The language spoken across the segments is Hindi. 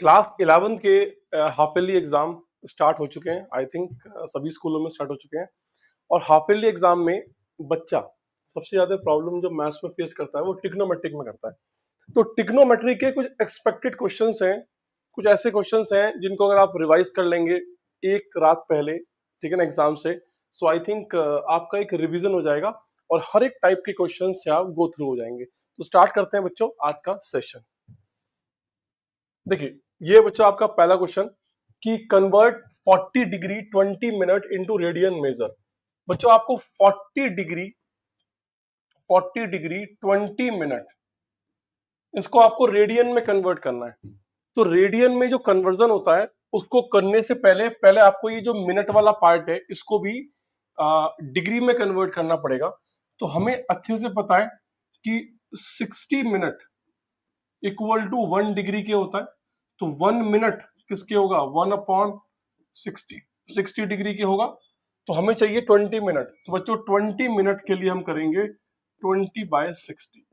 क्लास 11 के हाफ ईयरली एग्जाम स्टार्ट हो चुके हैं। आई थिंक सभी स्कूलों में स्टार्ट हो चुके हैं। और हाफ ईयरली एग्जाम में बच्चा सबसे ज्यादा प्रॉब्लम जो मैथ्स में फेस करता है वो ट्रिग्नोमेट्रिक में करता है। तो ट्रिग्नोमेट्री के कुछ एक्सपेक्टेड क्वेश्चंस हैं, कुछ ऐसे क्वेश्चंस हैं जिनको अगर आप रिवाइज कर लेंगे एक रात पहले, ठीक है ना, एग्जाम से, सो आई थिंक आपका एक रिवीजन हो जाएगा और हर एक टाइप के क्वेश्चन से आप गो थ्रू हो जाएंगे। तो स्टार्ट करते हैं बच्चों आज का सेशन। देखिए, ये बच्चों आपका पहला क्वेश्चन कि convert 40 degree 20 minute into radian major. बच्चों आपको 40 डिग्री 20 मिनट इसको आपको रेडियन में कन्वर्ट करना है। तो रेडियन में जो कन्वर्जन होता है उसको करने से पहले पहले आपको ये जो मिनट वाला पार्ट है इसको भी डिग्री में कन्वर्ट करना पड़ेगा। तो हमें अच्छे से पता है कि 60 मिनट इक्वल टू 1 डिग्री के होता है। तो 1 मिनट किसके होगा? 1/60, 60 डिग्री के होगा। तो हमें चाहिए 20 मिनट। तो बच्चों 20 मिनट के लिए हम करेंगे 20/60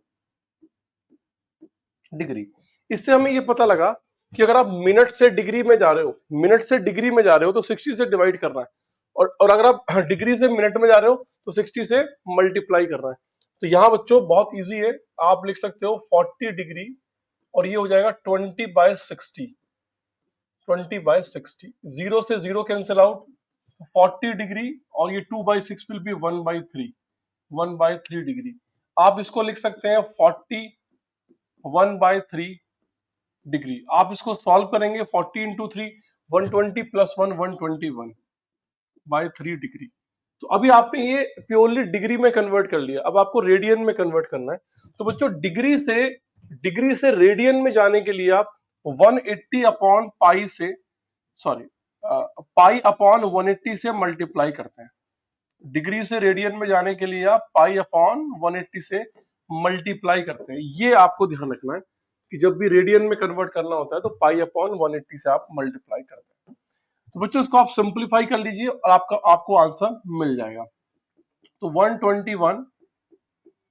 डिग्री। इससे हमें ये पता लगा कि अगर आप मिनट से डिग्री में जा रहे हो, मिनट से डिग्री में जा रहे हो तो 60 से डिवाइड करना है, और अगर आप डिग्री से मिनट में जा रहे हो तो 60 से मल्टीप्लाई करना है। तो यहाँ बच्चों बहुत इजी है, आप लिख सकते हो 40 डिग्री और ये हो जाएगा 20/60। 20/60, जीरो से जीरो कैंसिल आउट, 40 डिग्री और ये 2/6 विल बी 1/3, 1/3 डिग्री। आप इसको लिख सकते हैं 40 1/3 डिग्री। आप इसको सॉल्व करेंगे 40 इंटू 3 120 प्लस 1 121/3 डिग्री। तो अभी आपने ये प्योरली डिग्री में कन्वर्ट कर लिया, अब आपको रेडियन में कन्वर्ट करना है। तो बच्चों डिग्री से रेडियन में जाने के लिए आप 180 अपॉन पाई से, सॉरी, पाई अपॉन 180 से मल्टीप्लाई करते हैं। डिग्री से रेडियन में जाने के लिए आप पाई अपॉन 180 से मल्टीप्लाई करते हैं। ये आपको ध्यान रखना है कि जब भी रेडियन में कन्वर्ट करना होता है तो पाई अपॉन 180 से आप मल्टीप्लाई करते हैं। तो बच्चों इसको आप सिंप्लीफाई कर लीजिए और आपको आंसर मिल जाएगा। तो 121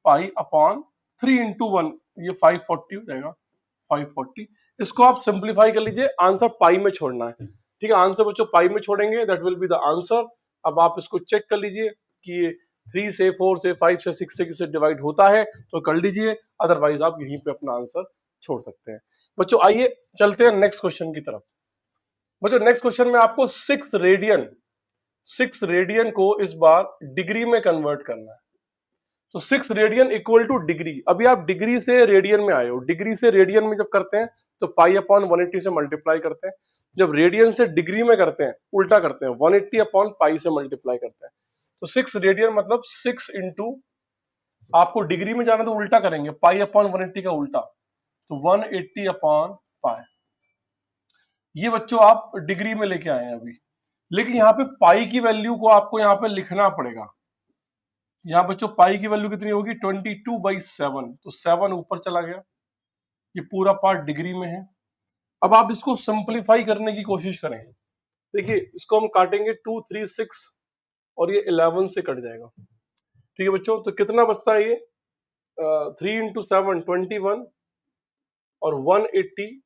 पाई अपॉन 3 इंटू 1, ये 540 हो जाएगा, 540। इसको आप सिंप्लीफाई कर लीजिए, आंसर पाई में छोड़ना है, ठीक है। आंसर बच्चों पाई में छोड़ेंगे, that will be the answer. अब आप इसको चेक कर लीजिए कि ये 3 से 4 से 5 से 6 से किससे डिवाइड होता है तो कर लीजिए, अदरवाइज आप यहीं पे अपना आंसर छोड़ सकते हैं। बच्चों आइए चलते हैं नेक्स्ट क्वेश्चन की तरफ। बच्चों नेक्स्ट क्वेश्चन में आपको 6 रेडियन को इस बार डिग्री में कन्वर्ट करना है। तो 6 रेडियन इक्वल टू डिग्री। अभी आप डिग्री से रेडियन में आए हो, डिग्री से रेडियन में जब करते हैं तो पाई अपॉन 180 से मल्टीप्लाई करते हैं। जब रेडियन से डिग्री में करते हैं उल्टा करते हैं, 180 अपॉन पाई से मल्टीप्लाई करते हैं। तो 6 रेडियन मतलब 6 इंटू, आपको डिग्री में जाना तो उल्टा करेंगे, पाई अपॉन 180 का उल्टा, तो 180 अपॉन पाई। ये बच्चों आप डिग्री में लेके आए हैं अभी, लेकिन यहाँ पे पाई की वैल्यू को आपको यहाँ पे लिखना पड़ेगा। यहाँ बच्चों पाई की वैल्यू कितनी होगी? 22/7, तो 7 ऊपर चला गया, ये पूरा पार्ट डिग्री में है। अब आप इसको सिंप्लीफाई करने की कोशिश करें। देखिए इसको हम काटेंगे 2 3 6 और ये 11 से कट जाएगा, ठीक है बच्चों। तो कितना बचता है ये? 3 इंटू 7 21 और 180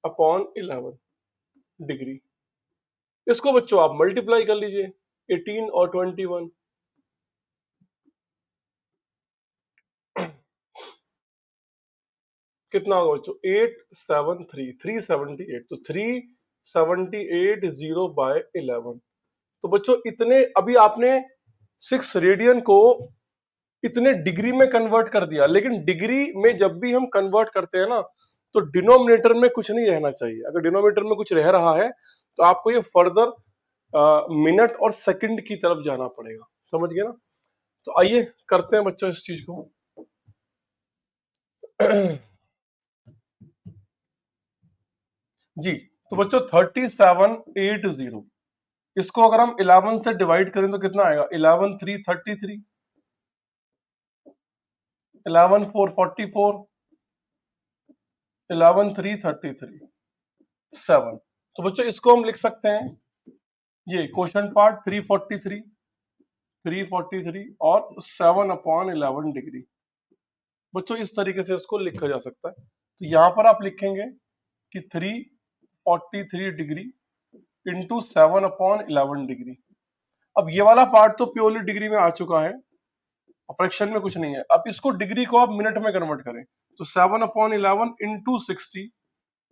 अपॉन 11 डिग्री। इसको बच्चों आप मल्टीप्लाई कर लीजिए, 18 और 21, कितना होगा बच्चों? 873 378, तो 378 0/11। तो बच्चों इतने, अभी आपने 6 रेडियन को इतने डिग्री में कन्वर्ट कर दिया, लेकिन डिग्री में जब भी हम कन्वर्ट करते हैं ना तो डिनोमिनेटर में कुछ नहीं रहना चाहिए। अगर डिनोमिनेटर में कुछ रह रहा है तो आपको ये फर्दर मिनट और सेकंड की तरफ जाना पड़ेगा, समझ गए ना। तो आइए करते हैं बच्चों इस चीज को। जी, तो बच्चों 3780, इसको अगर हम 11 से डिवाइड करें तो कितना आएगा? 11 3 33, 11 4 44, 11 3 33, 7। तो बच्चों इसको हम लिख सकते हैं, ये क्वेश्चन पार्ट 343 और 7/11 डिग्री। बच्चों इस तरीके से इसको लिखा जा सकता है। तो यहां पर आप लिखेंगे कि 3 43 डिग्री इंटू 7/11 डिग्री। अब ये वाला पार्ट तो प्योरली डिग्री में आ चुका है, फ्रैक्शन में कुछ नहीं है। अब इसको डिग्री को आप मिनट में कन्वर्ट करें तो 7/11 इंटू 60,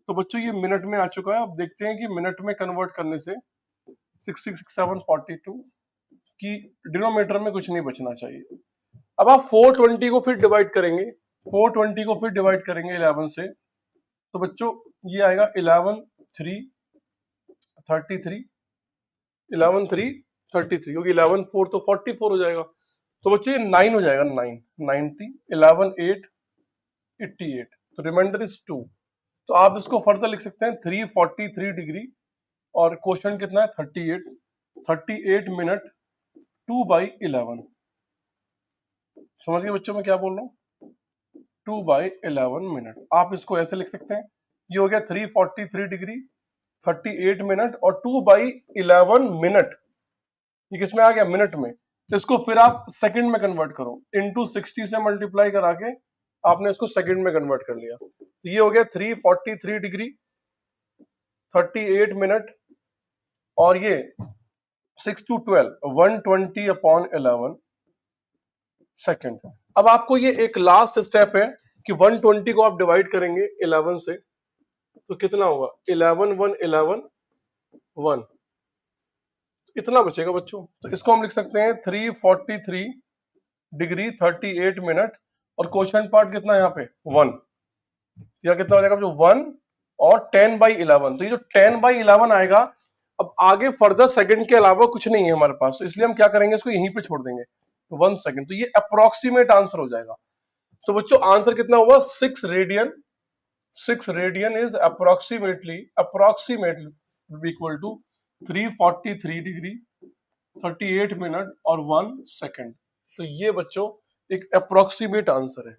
तो बच्चों ये मिनट में आ चुका है। अब देखते हैं कि मिनट में कन्वर्ट करने से 666742 की डिनोमिनेटर में कुछ नहीं बचना चाहिए। अब आप 420 को फिर डिवाइड करेंगे, 420 को फिर डिवाइड करेंगे 11 से, तो बच्चों ये आएगा 11 3 33, 11 3 33, क्योंकि 11 4 तो 44 हो जाएगा। तो बच्चों ये 9 हो जाएगा, 9 90, 11 8 88, तो रिमाइंडर इज 2। तो आप इसको फर्दर लिख सकते हैं 343 डिग्री और क्वेश्चन कितना है 38 मिनट 2/11। समझ गए बच्चों मैं क्या बोल रहा हूँ, 2/11 मिनट। आप इसको ऐसे लिख सकते हैं, ये हो गया 343 डिग्री 38 मिनट और 2/11 मिनट, ये किसमें आ गया मिनट में। तो इसको फिर आप सेकंड में कन्वर्ट करो, इंटू 60 से मल्टीप्लाई करा के आपने इसको सेकंड में कन्वर्ट कर लिया। तो ये हो गया 343 डिग्री 38 मिनट और ये 6 to 12 120/11 सेकंड। अब आपको ये एक लास्ट स्टेप है कि 120 को आप डिवाइड करेंगे 11 से, तो कितना होगा 11 1 11 1, इतना बचेगा बच्चों। तो इसको हम लिख सकते हैं 343 डिग्री 38 मिनट और क्वेश्चन पार्ट कितना है यहाँ पे 1, या कितना हो जाएगा जो 1 और 10/11। तो ये जो 10/11 आएगा, अब आगे फर्दर सेकंड के अलावा कुछ नहीं है हमारे पास, तो इसलिए हम क्या करेंगे इसको यहीं पे छोड़ देंगे 1 सेकंड। तो ये अप्रोक्सीमेट आंसर हो जाएगा। तो बच्चों आंसर कितना हुआ 6 radian. 6 radian is approximately equal to 343 degree 38 minute और 1 सेकंड। तो ये बच्चों एक अप्रोक्सीमेट आंसर है।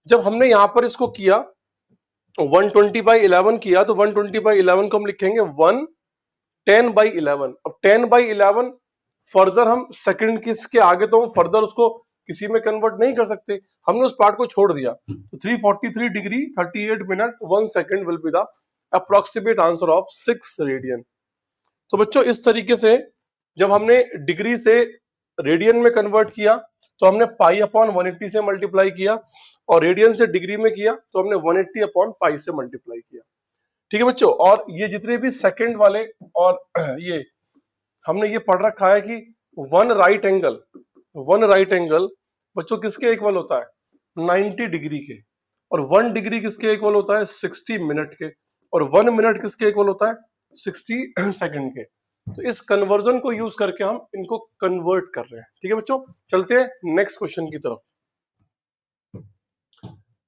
जब हमने यहां पर इसको किया 120/11 किया, तो 120/11 को हम लिखेंगे 110/11। अब 10/11 फर्दर हम सेकंड किसके आगे तो हम फर्दर उसको किसी में कन्वर्ट नहीं कर सकते, हमने उस पार्ट को छोड़ दिया। तो 343 degree 38 minute 1 second will be the approximate answer of 6 radian. तो बच्चों इस तरीके से जब हमने डिग्री से रेडियन में कन्वर्ट किया तो हमने π/180 से मल्टीप्लाई किया, और रेडियन से डिग्री में किया तो हमने 180/π से मल्टीप्लाई किया। ठीक है बच्चों, और ये जितने भी सेकंड वाले और ये हमने ये पढ़ रखा है कि वन राइट एंगल बच्चों किसके इक्वल होता है 90 डिग्री के, और 1 डिग्री किसके इक्वल होता है 60 मिनट के, और 1 मिनट किसके इक्वल होता है 60 सेकंड के। तो इस कन्वर्जन को यूज करके हम इनको कन्वर्ट कर रहे हैं। ठीक है बच्चों, चलते हैं नेक्स्ट क्वेश्चन की तरफ।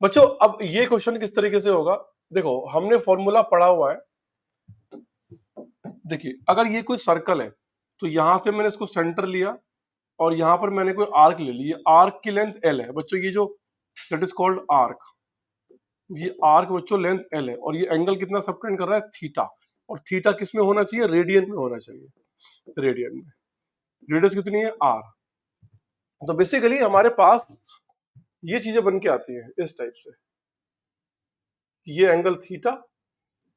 बच्चों अब ये क्वेश्चन किस तरीके से होगा, देखो हमने फॉर्मूला पढ़ा हुआ है। देखिए अगर ये कोई सर्कल है तो यहां से मैंने इसको सेंटर लिया और यहां पर मैंने कोई आर्क ले ली, आर्क की लेंथ एल है बच्चों, ये जो दैट इज कॉल्ड आर्क, ये आर्क बच्चों लेंथ एल है, और ये एंगल कितना सबटेंड कर रहा है थीटा, और थीटा किस में होना चाहिए रेडियन में होना चाहिए, रेडियन में। रेडियस कितनी है आर। तो बेसिकली हमारे पास ये चीजें बन के आती हैं इस टाइप से, ये एंगल थीटा,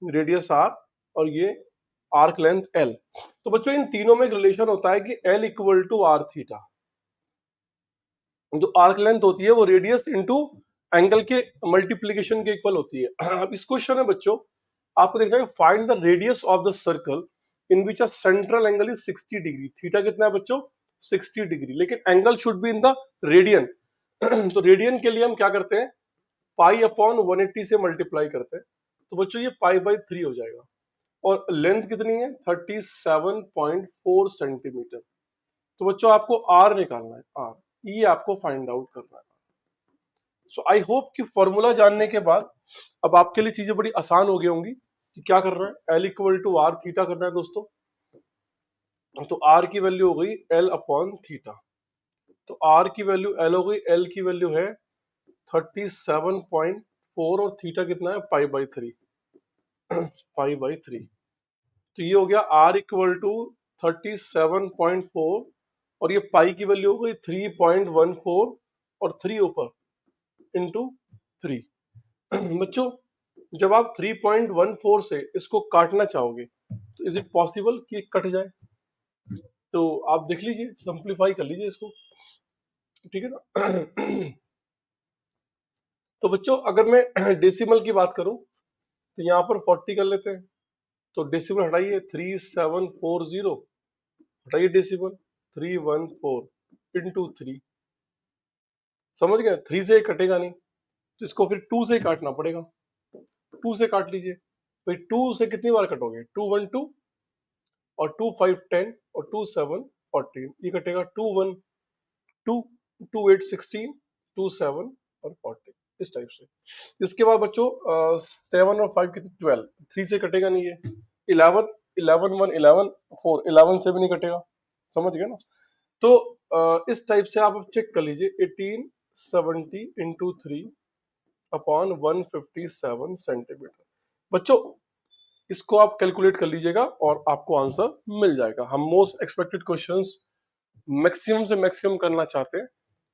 रेडियस आर और ये आर्क लेंथ एल। तो बच्चों इन तीनों में एक रिलेशन होता है कि L equal to R theta. जो आर्क लेंथ होती है वो रेडियस इनटू एंगल के मल्टीप्लीकेशन के इक्वल होती है। अब इस क्वेश्चन में बच्चों आपको देखना है find the radius of the circle in which a central angle is 60 degree. Theta कितना है बच्चों 60 डिग्री, लेकिन angle should be in the radian. तो रेडियन के लिए हम क्या करते हैं π/180 से मल्टीप्लाई करते हैं, तो बच्चों ये π/3 हो जाएगा, और लेंथ कितनी है 37.4 सेंटीमीटर। तो बच्चों आपको आर निकालना है, आर ये आपको फाइंड आउट करना है। सो आई होप कि फॉर्मूला जानने के बाद अब आपके लिए चीजें बड़ी आसान हो गई होंगी कि क्या करना है, L equal to R theta करना है दोस्तों। तो आर की वैल्यू हो गई एल अपॉन थीटा, तो आर की वैल्यू एल हो गई, एल की वैल्यू है 37.4 और थीटा कितना है π/3 π/3। तो ये हो गया आर इक्वल टू 37.4 और ये पाई की वैल्यू हो गई 3.14 और 3 ऊपर इंटू 3। बच्चों जब आप 3.14 से इसको काटना चाहोगे तो इज इट पॉसिबल कि ये कट जाए? तो आप देख लीजिए, सिंप्लीफाई कर लीजिए इसको, ठीक है ना। तो बच्चों अगर मैं डेसिमल की बात करूं तो यहाँ पर 40 कर लेते हैं, तो डेसिमल हटाइए 3740, हटाइए डेसिमल 314 इंटू 3, समझ गए? 3 से कटेगा नहीं तो इसको फिर 2 से काटना पड़ेगा, 2 से काट लीजिए भाई। 2 से कितनी बार कटोगे? 2 1 2 और 2 5 10 और 2 7 14, ये कटेगा 2 1 2 2 8 16 2 7 और 14, इस टाइप से। इसके बाद बच्चों 7 और 5 कितने? 12, 3 से कटेगा नहीं ये। 11 11 1 11 4, 11 से भी नहीं कटेगा, समझ गए ना। तो इस टाइप से आप चेक कर लीजिए, 1870 इंटू 3 अपॉन 157 सेंटीमीटर। बच्चों इसको आप कैलकुलेट कर लीजिएगा और आपको आंसर मिल जाएगा। हम मोस्ट एक्सपेक्टेड क्वेश्चंस मैक्सिमम से मैक्सिमम करना चाहते हैं,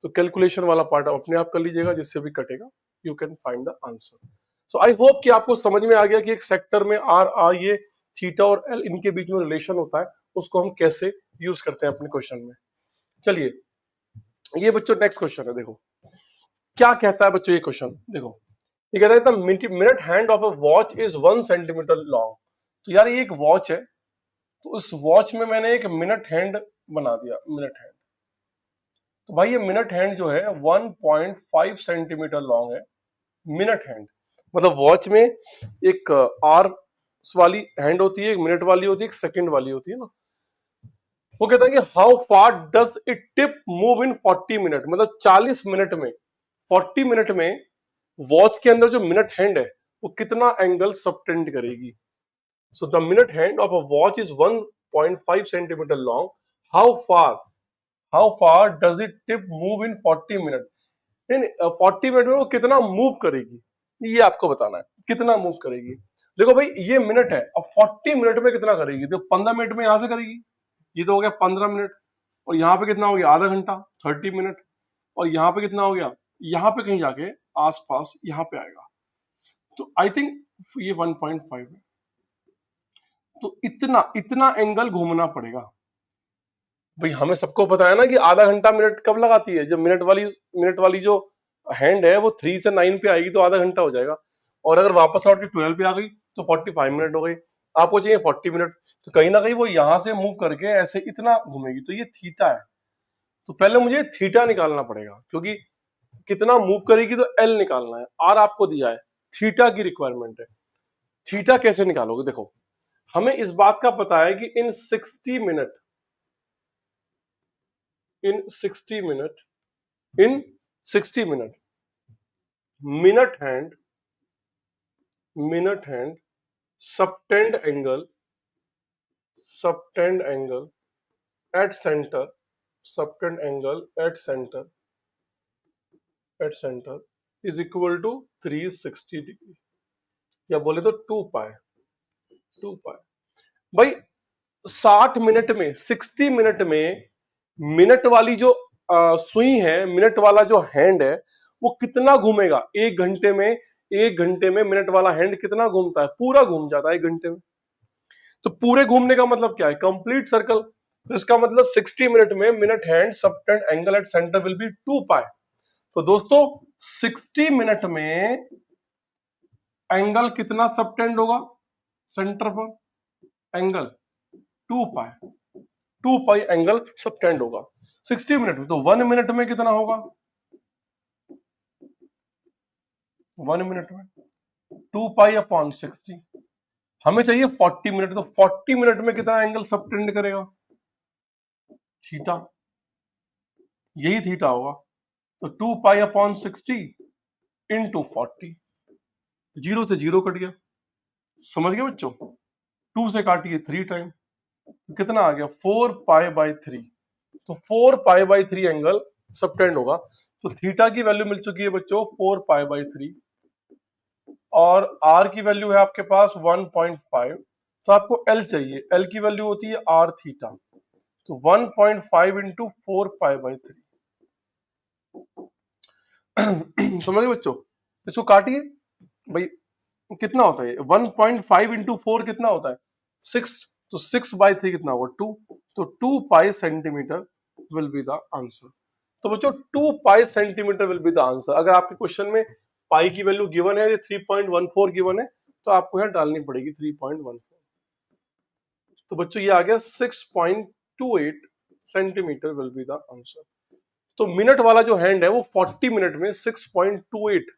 तो कैलकुलेशन वाला पार्ट आप अपने आप कर लीजिएगा, जिससे भी कटेगा you can find the answer. So I hope कि आपको समझ में आ गया कि एक सेक्टर में आर ये थीटा और एल इनके बीच में रिलेशन होता है, उसको हम कैसे यूज करते हैं अपने क्वेश्चन में। चलिए ये बच्चों नेक्स्ट क्वेश्चन है, देखो क्या कहता है बच्चों ये क्वेश्चन। देखो ये कहता है the minute hand of a watch is 1 centimetre long. तो यार ये एक वॉच है, तो उस वॉच में मैंने एक मिनट हैंड बना दिया, मिनट हैंड। तो भाई ये मिनट हैंड जो है 1.5 सेंटीमीटर लॉन्ग है, मिनट हैंड। मतलब वॉच में एक आर वाली हैंड होती है, एक मिनट वाली होती है, एक सेकंड वाली होती है ना। वो कहता है कि how far does it tip move in 40 minute, मतलब 40 मिनट में, 40 मिनट में वॉच के अंदर जो मिनट हैंड है वो कितना एंगल सबटेंड करेगी। So the minute hand of a watch is 1.5 centimetre long, how far does it tip move in 40 minute. 40 minute में वो कितना मूव करेगी, ये आपको बताना है, कितना मूव करेगी। देखो भाई ये मिनट है, अब 40 मिनट में कितना करेगी, तो 15 मिनट में यहां से करेगी, ये तो हो गया 15 मिनट, और यहाँ पे कितना हो गया, आधा घंटा 30 मिनट, और यहाँ पे कितना हो गया, यहाँ पे कहीं जाके आसपास यहाँ पे आएगा। तो आई थिंक ये 1.5 है, तो इतना इतना एंगल घूमना पड़ेगा। भाई हमें सबको पता है ना कि आधा घंटा मिनट कब लगाती है, जब मिनट वाली जो हैंड है वो 3 से 9 पे आएगी तो आधा घंटा हो जाएगा, और अगर वापस लौट के 12 पे आ गई तो 45 मिनट हो गई। आपको चाहिए 40 मिनट, तो कहीं ना कहीं वो यहां से मूव करके ऐसे इतना घूमेगी, तो ये थीटा है। तो पहले मुझे थीटा निकालना पड़ेगा, क्योंकि कितना मूव करेगी तो एल निकालना है, आर आपको दिया है, थीटा की रिक्वायरमेंट है। थीटा कैसे निकालोगे? देखो हमें इस बात का पता है कि in 60 minute in 60 minute minute hand subtend angle at centre subtend angle at centre is equal to 360 degree, या बोले तो 2 पाई। भाई 60 मिनट में, 60 मिनट में मिनट वाली जो सुई है, मिनट वाला जो हैंड है वो कितना घूमेगा एक घंटे में? एक घंटे में मिनट वाला हैंड कितना घूमता है? पूरा घूम जाता है एक घंटे में। तो पूरे घूमने का मतलब क्या है? Complete circle. तो इसका मतलब 60 मिनट में minute hand subtend angle at centre will be 2 पाई। तो दोस्तों 60 मिनट में एंगल कितना सबटेंड होगा सेंटर पर? एंगल 2 पाई, 2 पाई एंगल सबटेंड होगा 60 मिनट में। तो 1 मिनट में कितना होगा? 1 मिनट में 2 पाई अपॉन 60। हमें चाहिए 40 मिनट, तो 40 मिनट में कितना एंगल सबटेंड करेगा? थीटा, यही थीटा होगा। तो 2 पाई अपॉन 60 इंटू 40, 0 से 0 कट गया, समझ गए बच्चों? 2 से काटिए 3 टाइम, तो कितना आ गया? 4 पाई बाई 3। तो 4 पाई बाई 3 एंगल सबटेंड होगा। तो थीटा की वैल्यू मिल चुकी है बच्चों 4 पाई बाई 3, और आर की वैल्यू है आपके पास 1.5। तो आपको एल चाहिए, एल की वैल्यू होती है आर थीटा। तो 1.5 इंटू 4 पाई बाई 3। समझ गए बच्चों? इसको काटिए भाई, कितना होता है 1.5 इंटू 4 कितना होता है 6, तो 6/3 कितना होगा 2, तो 2 पाई centimetre will be the answer. तो बच्चों 2 पाई centimetre will be the answer. अगर आपके क्वेश्चन में पाई की वैल्यू गिवन है, 3.14 गिवन है, तो आपको यहाँ डालनी पड़ेगी 3.14। तो बच्चों ये आ गया 6.28 centimetre will be the answer. तो मिनट वाला जो हैंड है वो 40 मिनट में 6.28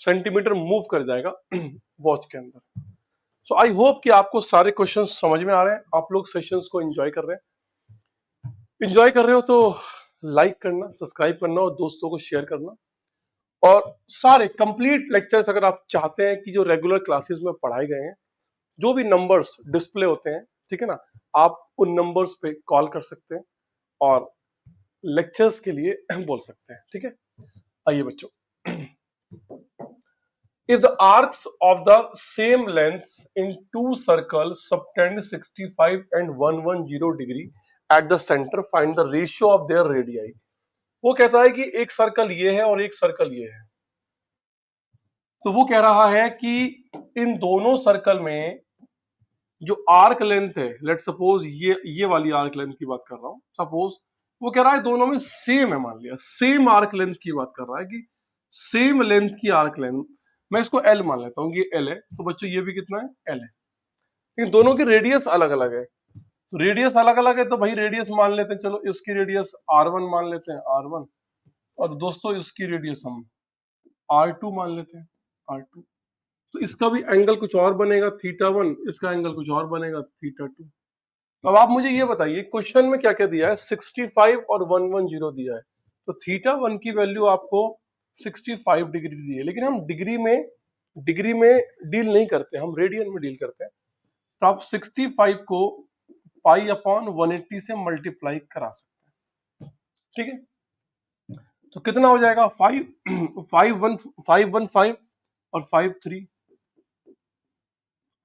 सेंटीमीटर मूव कर जाएगा वॉच के अंदर। सो आई होप कि आपको सारे क्वेश्चन समझ में आ रहे हैं, आप लोग सेशंस को एंजॉय कर रहे हैं। एंजॉय कर रहे हो तो लाइक करना, सब्सक्राइब करना और दोस्तों को शेयर करना। और सारे कंप्लीट लेक्चर्स अगर आप चाहते हैं कि जो रेगुलर क्लासेस में पढ़ाए गए हैं, जो भी नंबर्स डिस्प्ले होते हैं, ठीक है ना, आप उन नंबर्स पे कॉल कर सकते हैं और लेक्चर्स के लिए बोल सकते हैं, ठीक है। आइए बच्चों, if the arcs of the same length in two circles subtend 65 and 110 degree at the center, find the ratio of their radii। वो कहता है कि एक सर्कल ये है और एक सर्कल ये है, तो वो कह रहा है कि इन दोनों सर्कल में जो आर्क लेंथ है, लेट सपोज ये वाली आर्क लेंथ की बात कर रहा हूं, सपोज वो कह रहा है दोनों में सेम है, मान लिया सेम आर्क लेंथ की बात कर रहा है कि सेम लेंथ की आर्क लेंथ, मैं इसको एल मान लेता हूँ, ये एल है, तो बच्चों ये भी कितना है एल है, लेकिन दोनों की रेडियस अलग अलग है। तो रेडियस अलग अलग है तो भाई रेडियस मान लेते हैं, चलो इसकी रेडियस r1 मान लेते हैं r1, और दोस्तों इसकी रेडियस हम r2 मान लेते हैं r2। तो इसका भी एंगल कुछ और बनेगा θ1, इसका एंगल कुछ और बनेगा θ2। अब आप मुझे ये बताइए क्वेश्चन में क्या क्या दिया है, 65 और 110 दिया है, तो θ1 की वैल्यू आपको 65 डिग्री दी है, लेकिन हम डिग्री में डील नहीं करते, हम रेडियन में डील करते हैं। तो आप 65 को पाई अपॉन 180 से मल्टीप्लाई करा सकते हैं, ठीक है। तो कितना हो जाएगा 515 और 53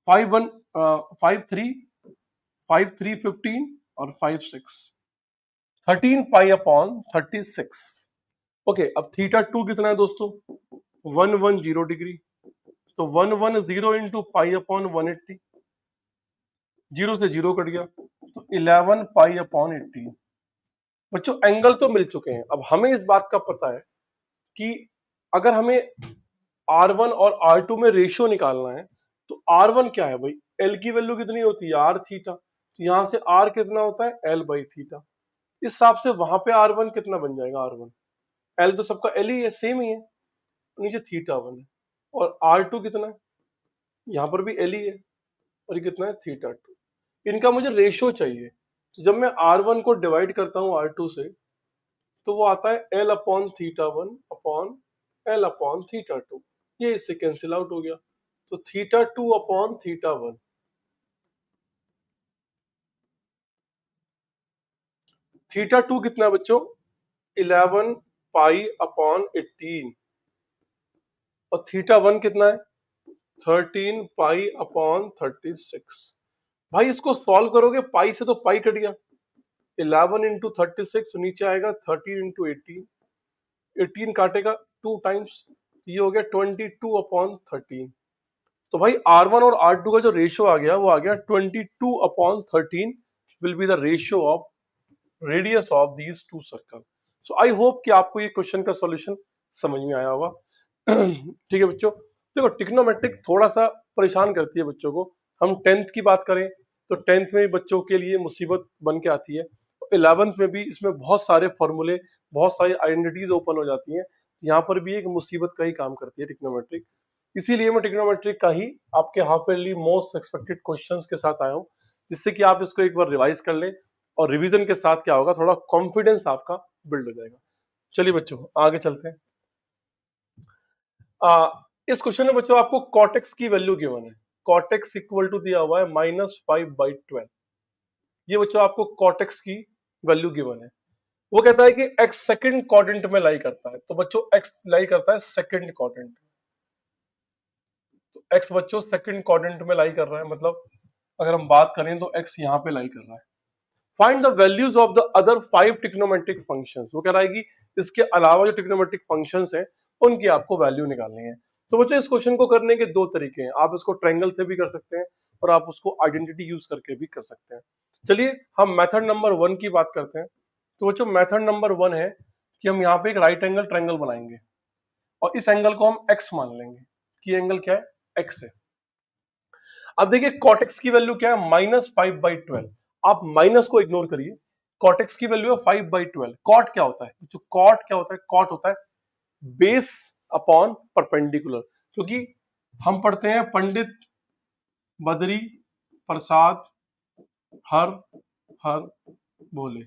15 और 56 13 पाई अपॉन 36। ओके, अब θ2 कितना है दोस्तों 110 डिग्री, तो 110 इंटू पाई अपॉन 180, 0 से 0 कट गया, तो 11 पाई अपॉन 18। बच्चों एंगल तो मिल चुके हैं, अब हमें इस बात का पता है कि अगर हमें R1 और R2 में रेशियो निकालना है, तो R1 क्या है भाई, L की वैल्यू कितनी होती है R थीटा, तो यहां से R कितना होता है L बाई थीटा, इस हिसाब से वहां पे R1 कितना बन जाएगा R1, L तो सबका L ही है, सेम ही है, नीचे θ1 है, और R2 कितना है, यहाँ पर भी L ही है, और ये कितना है θ2। इनका मुझे रेशियो चाहिए, तो जब मैं R1 को डिवाइड करता हूँ R2 से, तो वो आता है L upon θ1 upon L upon θ2, ये इससे कैंसिल आउट हो गया, तो θ2 अपॉन θ1, θ2 कितना है बच्चों 11 पाई अपॉन 18, और θ1 कितना है 13 पाई अपॉन 36। भाई इसको सॉल्व करोगे, पाई से तो पाई कट गया, 11 इंटू 36 नीचे आएगा 13 इंटू 18, 18 काटेगा 2 टाइम्स, ये हो गया 22 अपॉन 13। तो भाई R1 और R2 का जो रेशियो आ गया वो आ गया 22 upon 13 will be the ratio of radius of these two circle. So I hope कि आपको ये क्वेश्चन का सॉल्यूशन समझ में आया होगा। ठीक है बच्चों, देखो ट्रिग्नोमेट्रिक थोड़ा सा परेशान करती है बच्चों को। हम 10th की बात करें तो 10th में भी बच्चों के लिए मुसीबत बन के आती है, 11th में भी इसमें बहुत सारे फॉर्मूले, बहुत सारी आइडेंटिटीज ओपन हो जाती हैं, यहाँ पर भी एक मुसीबत का ही काम करती है ट्रिग्नोमेट्रिक। इसीलिए मैं ट्रिग्नोमेट्रिक का ही आपके half yearly most expected questions के साथ आया हूँ, जिससे कि आप इसको एक बार रिवाइज कर लें, और रिवीजन के साथ क्या होगा, थोड़ा कॉन्फिडेंस आपका बिल्ड हो जाएगा। चलिए बच्चों आगे चलते हैं। इस क्वेश्चन में बच्चों आपको कॉटेक्स की वैल्यू गिवन है, कॉटेक्स इक्वल टू दिया हुआ है -5/12। ये बच्चों आपको कॉटेक्स की वैल्यू गिवन है। वो कहता है कि x सेकंड क्वाड्रेंट में लाई करता है, तो बच्चों x लाई करता है सेकंड क्वाड्रेंट, तो x बच्चों सेकंड क्वाड्रेंट में लाई कर रहा है, मतलब अगर हम बात करें तो x यहाँ पे लाई कर रहा है। Find the values of the other 5 trigonometric functions. वो कह रहा है कि इसके अलावा जो ट्रिग्नोमेट्रिक फंक्शंस हैं उनकी आपको वैल्यू निकालनी है। तो बच्चों इस क्वेश्चन को करने के दो तरीके हैं, आप इसको ट्रायंगल से भी कर सकते हैं और आप उसको आइडेंटिटी यूज करके भी कर सकते हैं। चलिए हम मेथड नंबर 1 की बात करते हैं। तो बच्चों मेथड नंबर 1 है कि हम यहाँ पे एक राइट एंगल ट्रायंगल बनाएंगे और इस एंगल को हम x मान लेंगे कि एंगल क्या है, x है। अब देखिए cot x की वैल्यू क्या है, -5/12। आप माइनस को इग्नोर करिए, cot x की वैल्यू है 5/12। cot क्या होता है, जो cot क्या होता है, cot होता है बेस अपॉन परपेंडिकुलर। क्योंकि हम पढ़ते हैं पंडित बद्री प्रसाद हर हर भोले,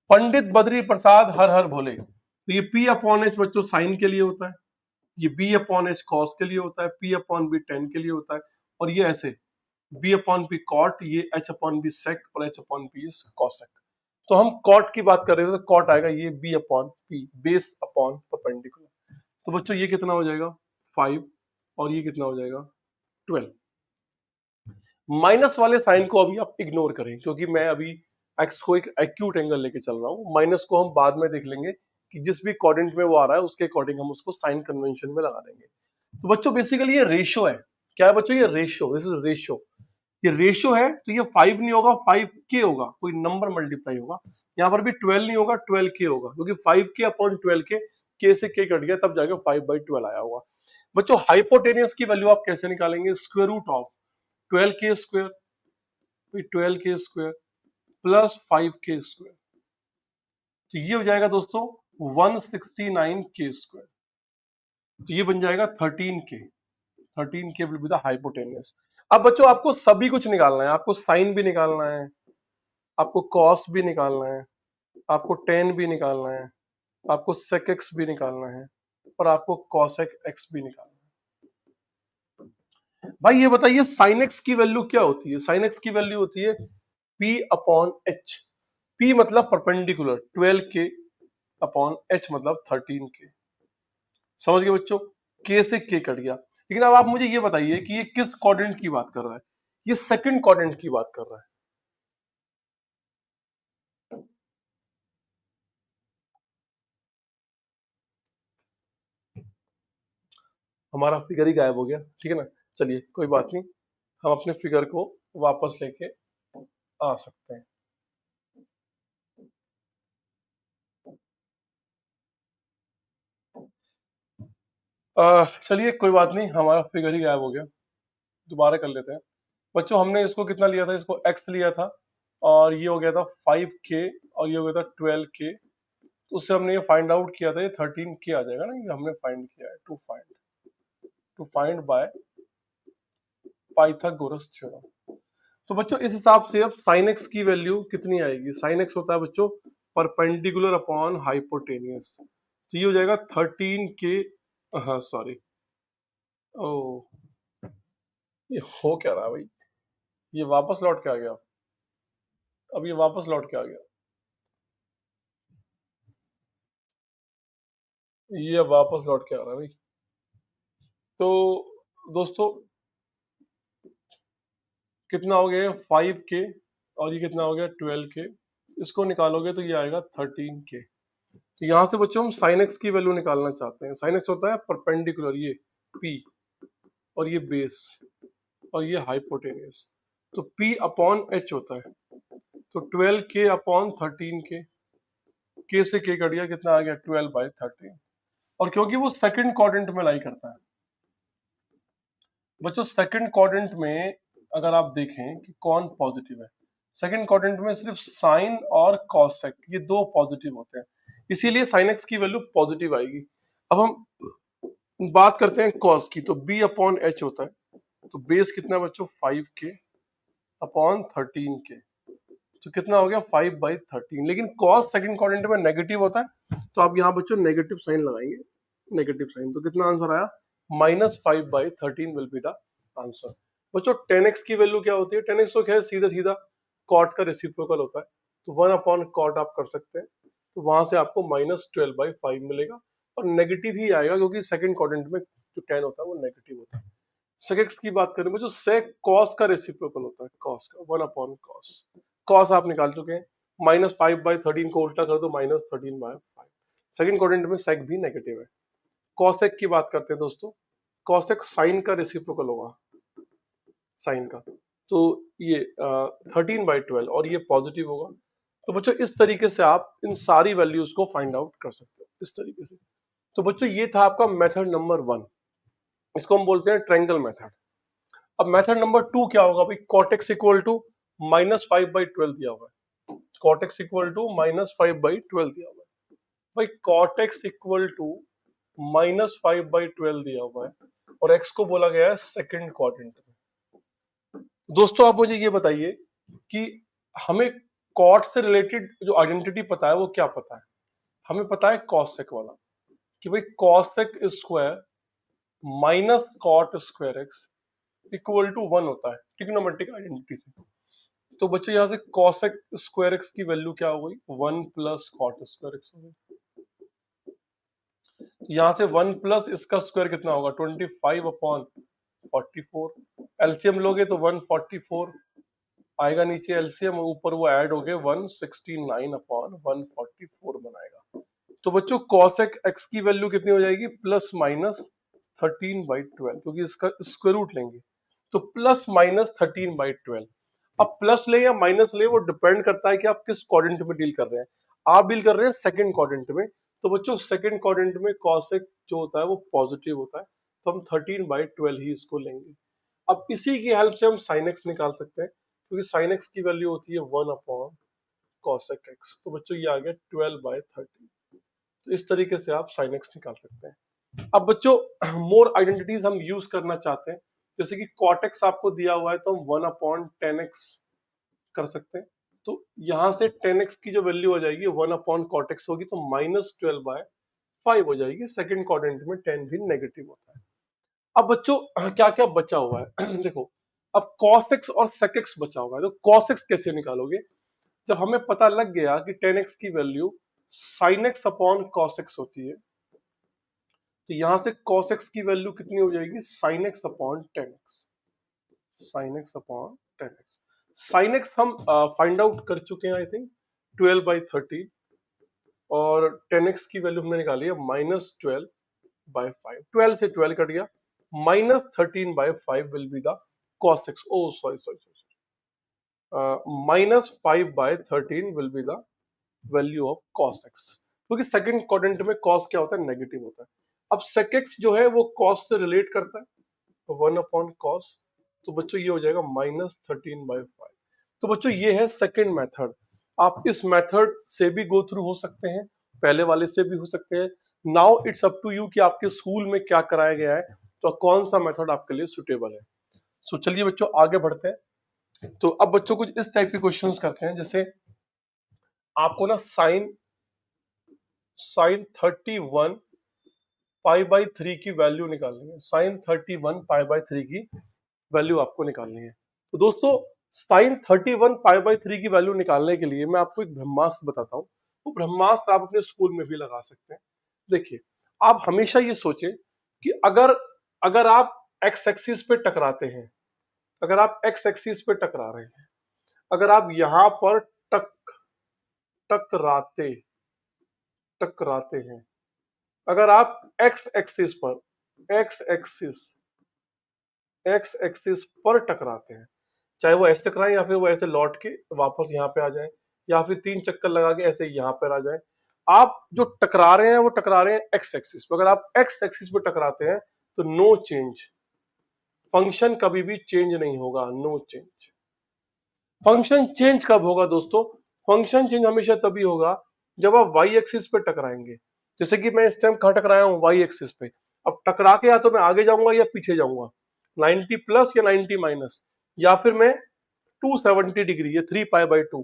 पंडित बद्री प्रसाद हर हर भोले। तो ये P अपॉन एच बच्चों साइन के लिए होता है, ये B अपॉन एच कॉस के लिए होता है, P अपॉन बी टेन के लिए होता है, और ये ऐसे B अपॉन पी कॉट, ये H अपॉन बी सेक और H upon P is cosec. तो हम कॉट की बात कर रहे हैं तो कॉट आएगा ये B upon P base upon perpendicular. तो बच्चों ये कितना हो जाएगा 5 और ये कितना हो जाएगा 12। माइनस वाले साइन को अभी आप इग्नोर करें क्योंकि मैं अभी एक्स को एक एक्यूट एंगल लेके चल रहा हूँ, माइनस को हम बाद में देख लेंगे कि जिस भी क्वाड्रेंट में वो आ रहा है उसके अकॉर्डिंग हम उसको साइन कन्वेंशन में लगा देंगे। तो बच्चों बेसिकली ये रेशियो है, क्या है बच्चों, ये रेशियो, दिस इज रेशियो। ये रेशियो है तो ये 5 नहीं होगा, 5k होगा, कोई नंबर मल्टीप्लाई होगा। यहाँ पर भी 12 नहीं होगा, 12k होगा, क्योंकि 5k अपॉन 12k, k से k कट गया तब जाके 5/12 आया होगा। बच्चों हाइपोटेनियस की वैल्यू आप कैसे निकालेंगे, square root of 12k square 12k square plus 5k square, तो ये हो जाएगा दोस्तों 169k स्क्वायर। तो ये बन जाएगा 13k, 13k will be the hypotenuse. अब बच्चों आपको सभी कुछ निकालना है, आपको साइन भी निकालना है, आपको कॉस भी निकालना है, आपको टेन भी निकालना है, आपको सेक एक्स भी निकालना है और आपको कॉसेक एक्स भी निकालना है। भाई ये बताइए साइन एक्स की वैल्यू क्या होती है, साइन एक्स की वैल्यू होती है P अपॉन एच। P मतलब परपेंडिकुलर 12k अपॉन एच मतलब 13k। समझ गए बच्चों, k से k कट गया। लेकिन अब आप मुझे ये बताइए कि ये किस क्वाड्रेंट की बात कर रहा है, ये सेकंड क्वाड्रेंट की बात कर रहा है। हमारा फिगर ही गायब हो गया, ठीक है ना। चलिए कोई बात नहीं, हम अपने फिगर को वापस लेके आ सकते हैं। चलिए कोई बात नहीं, हमारा फिगर ही गायब हो गया, दोबारा कर लेते हैं। बच्चों हमने इसको कितना लिया था, इसको x लिया था और ये हो गया था 5k और ये हो गया था 12k। उससे हमने ये फाइंड आउट किया था, ये 13k आ जाएगा ना, ये हमने फाइंड किया है to find by Pythagoras theorem. तो बच्चों इस हिसाब से अब साइन एक्स की वैल्यू कितनी आएगी, साइन एक्स होता है बच्चों परपेंडिकुलर अपॉन हाइपोटेनियस, तो ये हो जाएगा 13k। हाँ सॉरी, ओ ये हो क्या रहा है भाई, ये वापस लौट के आ गया, अब ये वापस लौट के आ गया, ये वापस लौट के आ रहा है भाई। तो दोस्तों कितना हो गया 5k और ये कितना हो गया 12k, इसको निकालोगे तो ये आएगा 13k। तो यहाँ से बच्चों हम साइन एक्स की वैल्यू निकालना चाहते हैं। साइन एक्स होता है परपेंडिकुलर, ये p और ये बेस और ये हाइपोटेनियस, तो p अपॉन h होता है, तो 12k अपॉन 13k, k से k कट गया, कितना आ गया 12/13। और क्योंकि वो सेकंड क्वाड्रेंट में लाई करता है बच्चों, सेकंड क्वाड्रेंट में अगर आप देखें कि कौन पॉजिटिव है, सेकंड क्वाड्रेंट में सिर्फ साइन और कॉसेक ये दो पॉजिटिव होते हैं, इसीलिए साइन एक्स की वैल्यू पॉजिटिव आएगी। अब हम बात करते हैं कॉस की, तो b अपॉन एच होता है, तो बेस कितना है बच्चों 5k अपॉन 13k, तो कितना हो गया 5/13। लेकिन कॉस सेकंड क्वाड्रेंट में नेगेटिव होता है, तो आप यहाँ बच्चों नेगेटिव साइन लगाएंगे, नेगेटिव साइन, तो कितना आंसर आया -5/13 विल बी द आंसर। बच्चों 10x की वैल्यू क्या होती है, 10x तो खैर सीधा सीधा कॉट का रेसिप्रोकल होता है, तो 1 अपॉन कॉट आप कर सकते हैं, तो वहां से आपको -12/5 मिलेगा और नेगेटिव ही आएगा क्योंकि सेकंड क्वाड्रेंट में जो 10 होता है वो नेगेटिव होता है। सेक एक्स की बात करें जो सेक कॉस का रेसिप्रोकल होता है, कॉस का 1 अपॉन कॉस, कॉस आप निकाल चुके हैं, -5/13 को उल्टा कर दो -13/5। सेकंड क्वाड्रेंट में सेक भी नेगेटिव है। कॉसेक की बात करते हैं दोस्तों, कॉसेक साइन का रेसिप्रोकल होगा, साइन का, तो ये 13/12 और ये पॉजिटिव होगा। तो बच्चों इस तरीके से आप इन सारी वैल्यूज को फाइंड आउट कर सकते हो इस तरीके से। तो बच्चों ये था आपका मेथड नंबर 1, इसको हम बोलते हैं ट्रायंगल मेथड। अब मेथड नंबर 2 क्या होगा भाई, cot x इक्वल टू -5/12 दिया हुआ है, cot x इक्वल टू -5/12 दिया हुआ है भाई, cot x इक्वल टू -5/12 दिया हुआ है और x को बोला गया है सेकंड क्वाड्रेंट में। दोस्तों आप मुझे ये बताइए कि हमें cot से रिलेटेड जो आइडेंटिटी पता है वो क्या पता है, हमें पता है cosec वाला कि भाई cosec square minus cot square x equal to 1 होता है ट्रिग्नोमेट्रिक आइडेंटिटी से। तो बच्चों यहाँ से cosec स्क्वायर एक्स की वैल्यू क्या हो गई, 1 प्लस cot स्क्वायर एक्स हो गई। तो यहाँ से 1 प्लस इसका स्क्वायर कितना होगा, 25/44। एलसीएम लोगे तो 144 आएगा, नीचे एलसीएम, ऊपर वो ऐड हो गए 169/144 बनाएगा। तो बच्चों cosec x की वैल्यू कितनी हो जाएगी, प्लस माइनस 13/12, क्योंकि इसका स्क्वायर रूट लेंगे तो प्लस माइनस 13/12। अब प्लस ले या माइनस ले वो डिपेंड करता है कि आप किस क्वाड्रेंट में डील कर रहे हैं। आप डील कर रहे हैं सेकंड क्वाड्रेंट में, तो बच्चों सेकंड क्वाड्रेंट में cosec जो होता है वो पॉजिटिव होता है, तो हम 13/12 ही इसको लेंगे। अब इसी की हेल्प से हम sin x निकाल सकते हैं, क्योंकि sin x की वैल्यू होती है 1/cosec x। तो बच्चों ये आ गया 12/13। तो इस तरीके से आप sin x निकाल सकते हैं। अब बच्चों मोर आइडेंटिटीज हम यूज करना चाहते हैं, जैसे कि cot x आपको दिया हुआ है तो हम 1/10x कर सकते हैं। तो यहां से 10x की जो वैल्यू हो जाएगी 1/cot x होगी, तो -12/5 हो जाएगी। सेकंड क्वाड्रेंट में 10 भी नेगेटिव होता है। अब बच्चों क्या क्या बचा हुआ है देखो, अब cos x और sec x बचा हुआ है, तो cos x कैसे निकालोगे, जब हमें पता लग गया कि 10x की वैल्यू sin x/cos x होती है, तो यहां से cos x की वैल्यू कितनी हो जाएगी, sin x/10x, sin x/10x। sin x हम फाइंड आउट कर चुके हैं आई थिंक 12/30, और 10x की वैल्यू हमने निकाली है -12/5। 12 से 12 कट गया, -13/5 will be the cos x, oh sorry sorry -5/13 will be the value of cos x, क्योंकि सेकंड क्वाड्रेंट में cos क्या होता है, नेगेटिव होता है। अब sec x जो है वो cos से रिलेट करता है, तो 1/cos, तो बच्चों ये हो जाएगा -13/5। तो बच्चों ये है सेकंड मेथड। आप इस मेथड से भी गो थ्रू हो सकते हैं, पहले वाले से भी हो सकते हैं। Now it's up to you कि आपके स्कूल में क्या कराया गया है, तो कौन सा मेथड आपके लिए सुटेबल है। सो चलिए बच्चों आगे बढ़ते हैं। तो अब बच्चों कुछ इस टाइप के क्वेश्चंस करते हैं, जैसे आपको ना साइन 31 π/3 की वैल्यू निकालनी है, sin 31 π/3 की वैल्यू आपको निकालनी है। तो दोस्तों sin 31 π/3 की वैल्यू निकालने के लिए मैं आपको एक ब्रह्मास्त्र बताता हूँ। वो ब्रह्मास्त्र आप अपने स्कूल में भी लगा सकते हैं। देखिए, आप हमेशा ये सोचें कि अगर अगर आप एक्स एक्सिस पे टकराते हैं, अगर आप एक्स एक्सिस पे टकरा रहे हैं, अगर आप यहां पर टकराते टकराते हैं, अगर आप एक्स एक्सिस पर एक्स एक्सिस पर टकराते हैं, चाहे वो ऐसे टकराए या फिर वो ऐसे लौट के वापस यहाँ पे आ जाए, या फिर 3 चक्कर लगा के ऐसे यहाँ पर आ जाए, आप जो टकरा रहे हैं वो टकरा रहे हैं एक्स एक्सिस पर। अगर आप एक्स एक्सिस पर टकराते हैं तो नो चेंज, फंक्शन कभी भी चेंज नहीं होगा, नो चेंज। फंक्शन चेंज कब होगा दोस्तों, फंक्शन चेंज हमेशा तभी होगा जब आप वाई एक्सिस पे टकराएंगे। जैसे कि मैं इस टाइम कहाँ टकराया हूँ, वाई एक्सिस पे। अब टकरा के या तो मैं आगे जाऊंगा या पीछे जाऊंगा, 90 प्लस या 90 माइनस, या फिर मैं 270 डिग्री, ये 3π/2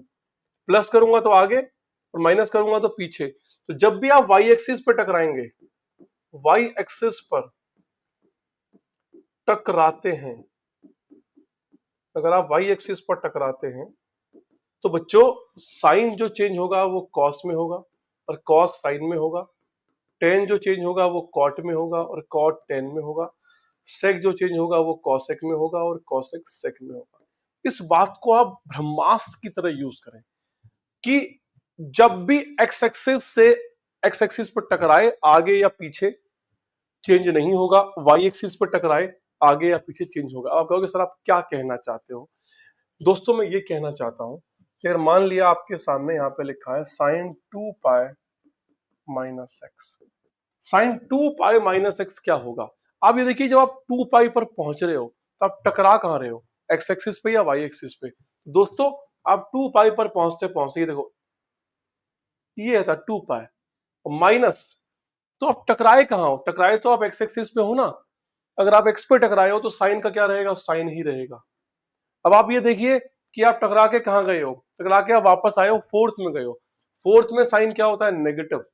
प्लस करूंगा तो आगे और माइनस करूंगा तो पीछे। तो जब भी आप वाई एक्सिस पे टकराएंगे, वाई एक्सिस पर टकराते हैं, अगर आप वाई एक्सिस पर टकराते हैं तो बच्चों साइन जो चेंज होगा वो कॉस में होगा और कॉस साइन में होगा, टेन जो चेंज होगा वो कॉट में होगा और कॉट टेन में होगा, सेक जो चेंज होगा वो कॉसेक में होगा और कॉसेक सेक में होगा। इस बात को आप ब्रह्मास्त्र की तरह यूज करें कि जब भी एक्स एक्सिस से एक्स एक्सिस पर टकराए आगे या पीछे, चेंज नहीं होगा, वाई एक्सिस पर टकराए आगे या पीछे चेंज होगा। आप कहोगे सर आप क्या कहना चाहते हो? दोस्तों मैं ये कहना चाहता हूं कि अगर मान लिया आपके सामने यहाँ पे लिखा है sine 2 pi minus X, sine 2 pi minus X क्या होगा? आप ये देखिए, जब आप 2 पाई पर पहुंच रहे हो तो आप टकरा कहाँ रहे हो, एक्स एक्सिस पे या वाई एक्सिस पे? दोस्तों आप 2 पाई पर पहुंचते पहुंचते ये देखो, ये था 2 पाई माइनस, तो आप टकराए कहाँ हो? टकराए तो आप एक्स एक्सिस पे हो ना। अगर आप एक्स पे टकराए हो तो साइन का क्या रहेगा? साइन ही रहेगा। अब आप ये देखिए कि आप टकरा के कहाँ गए हो, टकरा के आप वापस आए हो फोर्थ में गए हो। फोर्थ में साइन क्या होता है? नेगेटिव,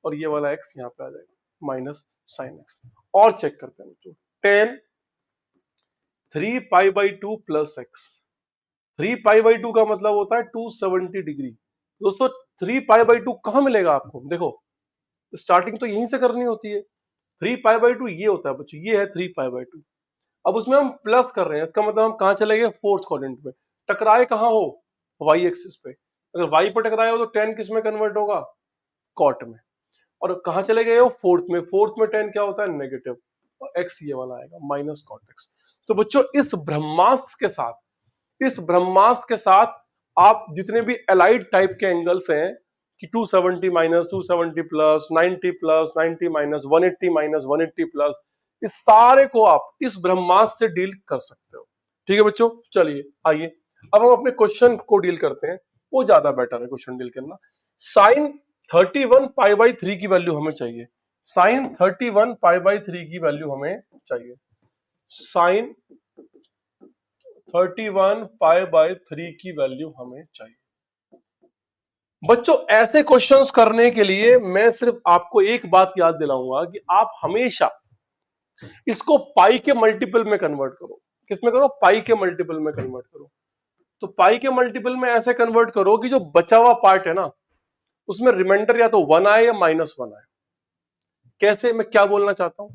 और ये वाला एक्स यहाँ पे आ जाएगा माइनस साइन एक्स। और चेक करते हैं बच्चों, टेन 3 पाई/2 प्लस एक्स, 3 पाई/2 का मतलब होता है 270 डिग्री। दोस्तों 3 पाई/2 कहां मिलेगा आपको? देखो स्टार्टिंग तो यहीं से करनी होती है। 3 पाई/2 ये होता है बच्चों, ये है 3 पाई/2। अब उसमें हम प्लस कर रहे हैं, इसका मतलब हम कहां चले गए? फोर्थ क्वाड्रेंट में। टकराए कहां हो? वाई एक्सिस पे। अगर वाई पर टकराए हो तो टेन किस में कन्वर्ट होगा? कॉट में। और कहां चले गए हो? फोर्थ में। फोर्थ में टेन क्या होता है? नेगेटिव, और एक्स ये वाला आएगा माइनस कॉट एक्स। तो बच्चों इस ब्रह्मास्त्र के साथ आप जितने भी एलाइड टाइप के एंगल्स हैं कि 270 minus 270 plus 90 plus 90 minus 180 minus 180 plus, इस सारे को आप इस ब्रह्मास्त्र से डील कर सकते हो। ठीक है बच्चों, चलिए आइए अब हम अपने क्वेश्चन को डील करते हैं। वो ज्यादा बेटर है क्वेश्चन डील करना। साइन 31 पाई/3 की वैल्यू हमें चाहिए। साइन 31 पाई/3 की वैल्यू हमें चाहिए। साइन 31 पाई/3 की वैल्यू हमें चाहिए। बच्चों ऐसे क्वेश्चंस करने के लिए मैं सिर्फ आपको एक बात याद दिलाऊंगा कि आप हमेशा इसको पाई के मल्टीपल में कन्वर्ट करो। किसमें करो? पाई के मल्टीपल में कन्वर्ट करो। तो पाई के मल्टीपल में ऐसे कन्वर्ट करो कि जो बचा हुआ पार्ट है ना, उसमें रिमाइंडर या तो 1 आए या -1 आए। कैसे? मैं क्या बोलना चाहता हूं,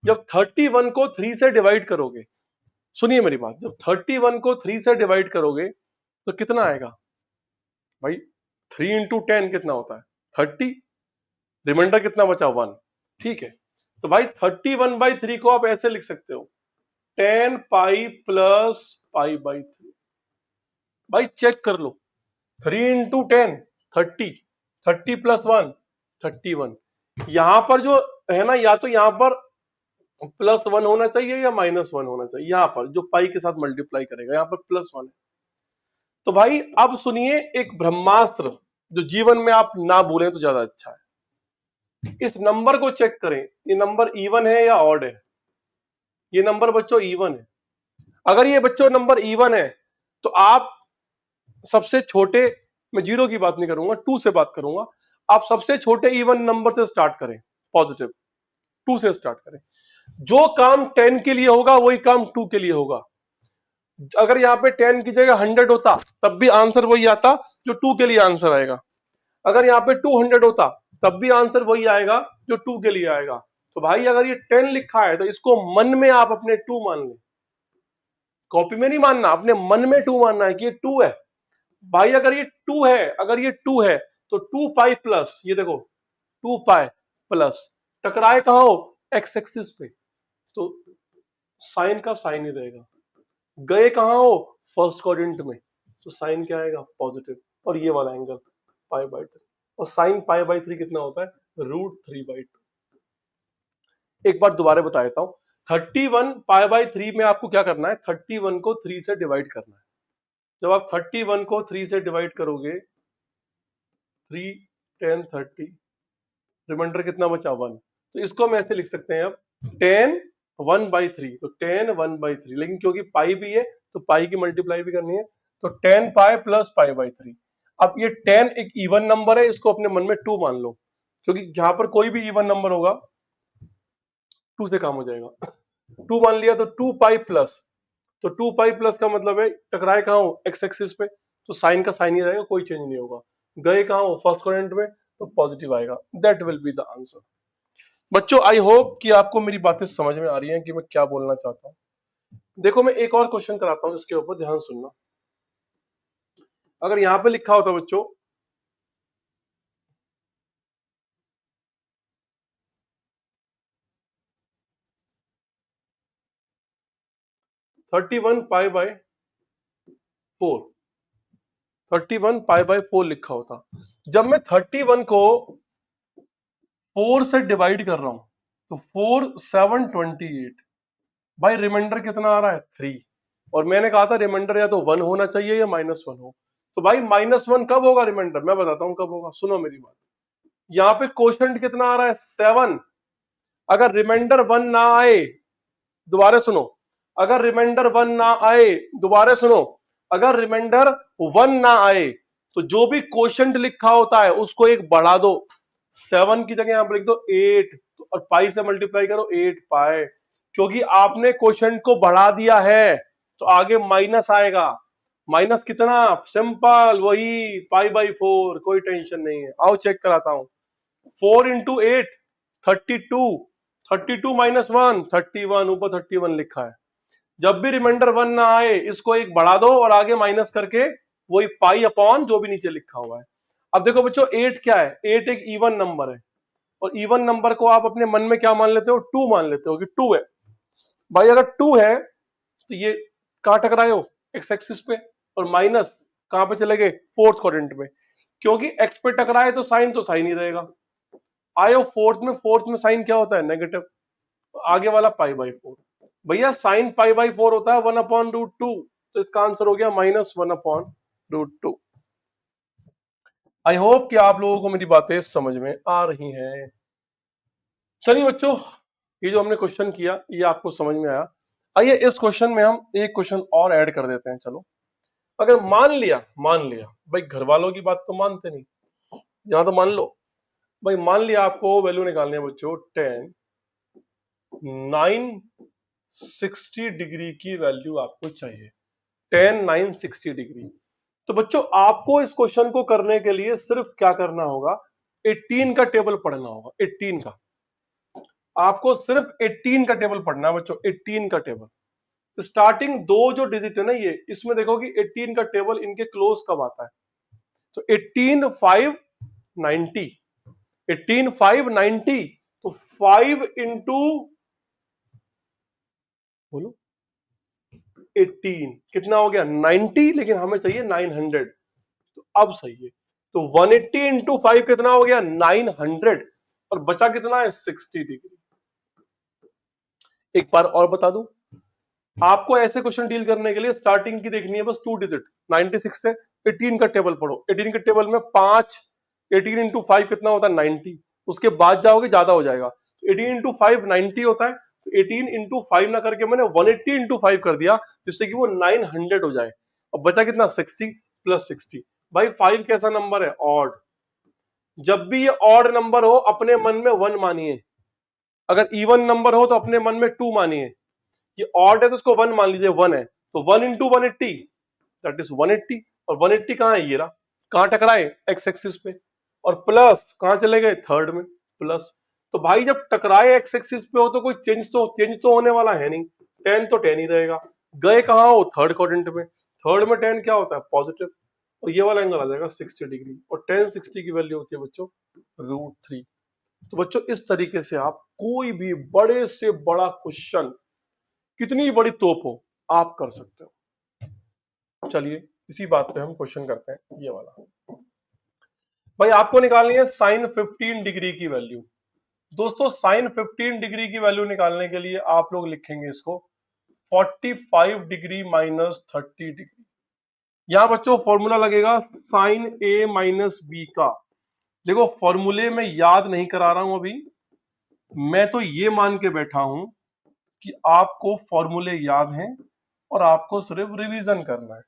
जब 31 को 3 से डिवाइड करोगे, सुनिए मेरी बात, जब 31 को 3 से डिवाइड करोगे तो कितना आएगा भाई? 3 इंटू 10 कितना होता है? 30। रिमाइंडर कितना बचा? 1। ठीक है, तो भाई 31/3 को आप ऐसे लिख सकते हो 10 पाई प्लस पाई/3। भाई चेक कर लो, 3 इंटू 10 30, 30 प्लस 1 31। यहां पर जो है ना, या तो यहां पर +1 होना चाहिए या -1 होना चाहिए। यहां पर जो पाई के साथ मल्टीप्लाई करेगा यहां पर +1 है। तो भाई अब सुनिए एक ब्रह्मास्त्र जो जीवन में आप ना भूलें तो ज्यादा अच्छा है। इस नंबर को चेक करें, ये नंबर इवन है या ऑड है? ये नंबर बच्चों इवन है। अगर ये बच्चों नंबर इवन है तो आप सबसे छोटे, मैं जीरो की बात नहीं करूंगा, 2 से बात करूंगा, आप सबसे छोटे इवन नंबर से स्टार्ट करें, पॉजिटिव 2 से स्टार्ट करें। जो काम 10 के लिए होगा वही काम 2 के लिए होगा। अगर यहाँ पे 10 की जगह 100 होता तब भी आंसर वही आता जो 2 के लिए आंसर आएगा। अगर यहाँ पे 200 होता तब भी आंसर वही आएगा जो 2 के लिए आएगा। तो भाई अगर ये 10 लिखा है तो इसको मन में आप अपने 2 मान लें, कॉपी में नहीं मानना, अपने मन में 2 मानना है कि ये 2 है। भाई अगर ये 2 है, अगर ये 2 है तो 2 पाई प्लस, ये देखो 2 पाई प्लस, टकराए कहां हो? एक्स एक्सिस पे, तो साइन का साइन ही रहेगा। गए कहां हो? फर्स्ट क्वाड्रेंट में, तो साइन क्या आएगा? पॉजिटिव। और ये वाला एंगल पाई/3, और साइन पाई/3 कितना होता है? √3/2। एक बार दोबारा बता देता हूं, 31 पाई/3 में आपको क्या करना है? 31 को 3 से डिवाइड करना है। जब आप 31 को 3 से डिवाइड करोगे, 3 10 30, रिमाइंडर कितना बचा? 1। तो इसको हम ऐसे लिख सकते हैं अब 10 1/3, तो 10 1/3, लेकिन क्योंकि पाई भी है तो पाई की मल्टीप्लाई भी करनी है, तो 10 पाई प्लस पाई/3। अब ये 10 एक इवन नंबर है, इसको अपने मन में 2 मान लो, क्योंकि जहां पर कोई भी इवन नंबर होगा 2 से काम हो जाएगा। 2 मान लिया तो 2 पाई प्लस, तो 2 पाई प्लस का मतलब है टकराए कहां हो? एक्स एक्सिस पे, तो साइन का साइन ही रहेगा, कोई चेंज नहीं होगा। गए कहां हो? फर्स्ट क्वाड्रेंट में, तो पॉजिटिव आएगा। That will be the answer. बच्चों आई होप कि आपको मेरी बातें समझ में आ रही हैं कि मैं क्या बोलना चाहता हूं। देखो मैं एक और क्वेश्चन कराता हूं, इसके ऊपर ध्यान सुनना। अगर यहां पे लिखा होता बच्चों 31 पाई बाय 4, 31 पाई बाय 4 लिखा होता। जब मैं 31 को 4 से डिवाइड कर रहा हूं तो 4 7 28, भाई रिमाइंडर कितना आ रहा है 3, और मैंने कहा था रिमाइंडर या तो 1 होना चाहिए या -1 हो। तो भाई -1 कब होगा रिमाइंडर, मैं बताता हूं कब होगा, सुनो मेरी बात। यहाँ पे क्वोशंट कितना आ रहा है 7, अगर रिमाइंडर 1 ना आए, दोबारा सुनो, अगर रिमाइंडर 1 ना आए, दोबारा सुनो, अगर रिमाइंडर 1 ना आए तो जो भी क्वोशंट लिखा होता है उसको एक बढ़ा दो, 7 की जगह यहां पर लिख दो 8, और पाई से मल्टीप्लाई करो 8 पाई, क्योंकि आपने क्वोशंट को बढ़ा दिया है तो आगे माइनस आएगा। माइनस कितना, सिंपल वही पाई बाई 4, कोई टेंशन नहीं है। आओ चेक कराता हूं, 4 इंटू 8 32, 32 माइनस 1 31, ऊपर 31 लिखा है। जब भी रिमाइंडर 1 ना आए इसको एक बढ़ा दो और आगे माइनस करके वही पाई अपॉन जो भी नीचे लिखा हुआ है। अब देखो बच्चों 8 क्या है, 8 एक इवन नंबर है, और इवन नंबर को आप अपने मन में क्या मान लेते हो, 2 मान लेते हो कि 2 है। भाई अगर 2 है तो ये कहां टकराए हो, एक्स एक्सिस पे, और माइनस कहां पे चले गए, फोर्थ क्वाड्रेंट में, क्योंकि एक्स पे टकराए तो साइन ही रहेगा। आए हो फोर्थ में साइन क्या होता है, नेगेटिव, आगे वाला पाई बाई 4, भैया साइन पाई बाई 4 होता है 1/√2, तो इसका आंसर हो गया -1/√2। आई होप कि आप लोगों को मेरी बातें समझ में आ रही हैं। चलिए बच्चों, ये जो हमने क्वेश्चन किया ये आपको समझ में आया। आइए इस क्वेश्चन में हम एक क्वेश्चन और ऐड कर देते हैं। चलो, अगर मान लिया भाई, घर वालों की बात तो मानते नहीं, यहां तो मान लो भाई, मान लिया आपको वैल्यू निकालनी है बच्चों 960 डिग्री की वैल्यू आपको चाहिए, 960 डिग्री। तो बच्चों आपको इस क्वेश्चन को करने के लिए सिर्फ क्या करना होगा, 18 का टेबल पढ़ना होगा। 18 का, आपको सिर्फ 18 का टेबल पढ़ना है बच्चों, 18 का टेबल। स्टार्टिंग दो जो डिजिट है ना ये, इसमें देखो कि 18 का टेबल इनके क्लोज कब आता है, तो 18 5 90, 18 5 90, तो 5 इंटू बोलो 18 कितना हो गया 90, लेकिन हमें चाहिए 900, तो अब सही है। तो 180 इंटू 5 कितना हो गया 900, और बचा कितना है 60 डिग्री। एक बार और बता दूं, आपको ऐसे क्वेश्चन डील करने के लिए स्टार्टिंग की देखनी है बस 2 डिजिट, 96 से 18 का टेबल पढ़ो। 18 के टेबल में 5, 18 इंटू 5 कितना होता है 90, उसके बाद जाओगे ज्यादा हो जाएगा। 18 इंटू 5 90 होता है, तो 18 इंटू 5 ना करके मैंने 180 इंटू 5 कर दिया, जिससे कि वो 900 हो जाए। और बचा कितना 60 प्लस 60। भाई 5 कैसा नंबर है, ऑड। जब भी ये ऑड नंबर हो अपने मन में 1 मानिए, अगर इवन नंबर हो तो अपने मन में 2 मानिए। ये ऑड है तो उसको 1 मान लीजिए, 1 है तो 1 इंटू 180 दैट इज 180, और 180 कहां है, ये रहा, कहां टकराए एक्स एक्सिस पे, और प्लस कहां चले गए थर्ड में, प्लस। तो भाई जब टकराए एक्स एक्सिस पे हो तो कोई चेंज तो होने वाला है नहीं, 10 तो 10 ही रहेगा। गए कहां हो, थर्ड क्वाड्रेंट में, थर्ड में 10 क्या होता है पॉजिटिव, और ये वाला एंगल आ जाएगा 60 डिग्री, और 10 60 की वैल्यू होती है बच्चों √3। तो बच्चों इस तरीके से आप कोई भी बड़े से बड़ा क्वेश्चन, कितनी बड़ी तोप हो, आप कर सकते हो। चलिए इसी बात पे हम क्वेश्चन करते हैं, ये वाला। भाई आपको निकालनी है साइन 15 डिग्री की वैल्यू। दोस्तों साइन 15 डिग्री की वैल्यू निकालने के लिए आप लोग लिखेंगे इसको 45 डिग्री माइनस 30 डिग्री। यहां बच्चों फॉर्मूला लगेगा साइन ए माइनस बी का। देखो फॉर्मूले में याद नहीं करा रहा हूं अभी, मैं तो ये मान के बैठा हूं कि आपको फॉर्मूले याद हैं और आपको सिर्फ रिवीजन करना है।